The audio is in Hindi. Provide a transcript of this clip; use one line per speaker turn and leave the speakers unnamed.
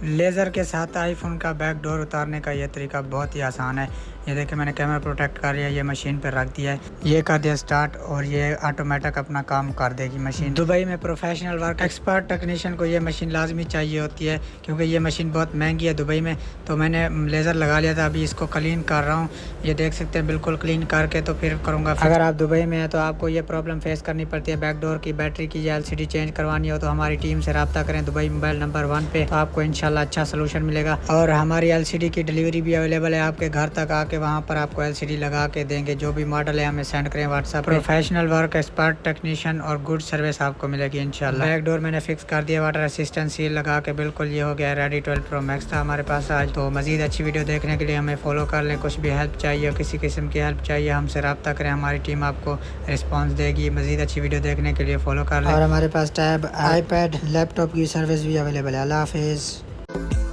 लेज़र के साथ आईफोन का बैक डोर उतारने का ये तरीका बहुत ही आसान है। ये देखिए मैंने कैमरा प्रोटेक्ट कर लिया, ये मशीन पर रख दिया है, ये कर दिया स्टार्ट और ये ऑटोमेटिक अपना काम कर देगी मशीन। दुबई में प्रोफेशनल वर्क एक्सपर्ट टेक्नीशियन को ये मशीन लाजमी चाहिए होती है क्योंकि ये मशीन बहुत महंगी है दुबई में। तो मैंने लेज़र लगा लिया था, अभी इसको क्लीन कर रहा हूँ। ये देख सकते हैं बिल्कुल क्लीन करके तो फिर करूँगा। अगर आप दुबई में हैं तो आपको ये प्रॉब्लम फेस करनी पड़ती है, बैक डोर की बैटरी की या LCD चेंज करवानी हो तो हमारी टीम से रब्ता करें दुबई मोबाइल नंबर 1 पे, तो आपको इंशाल्लाह अच्छा सोल्यूशन मिलेगा। और हमारी LCD की डिलीवरी भी अवेलेबल है, आपके घर तक आके वहाँ पर आपको LCD लगा के देंगे। जो भी मॉडल है हमें सेंड करें WhatsApp. Professional work expert technician और गुड सर्विस आपको मिलेगी इंशाल्लाह। बैक डोर मैंने फिक्स कर दिया, वाटर असिस्टेंट सील लगा के बिल्कुल ये हो गया रेडी। 12 Pro Max था हमारे पास आज। तो मजीद अच्छी वीडियो देखने के लिए हमें फॉलो कर लें। कुछ भी हेल्प चाहिए, किसी किस्म की हेल्प चाहिए हमसे रब्ता करें, हमारी टीम आपको रिस्पॉन्स देगी। मजीद अच्छी वीडियो देखने के लिए फॉलो कर लें। और हमारे पास टैब, iPad, लैपटॉप की सर्विस भी अवेलेबल है। अल्लाह हाफिज़।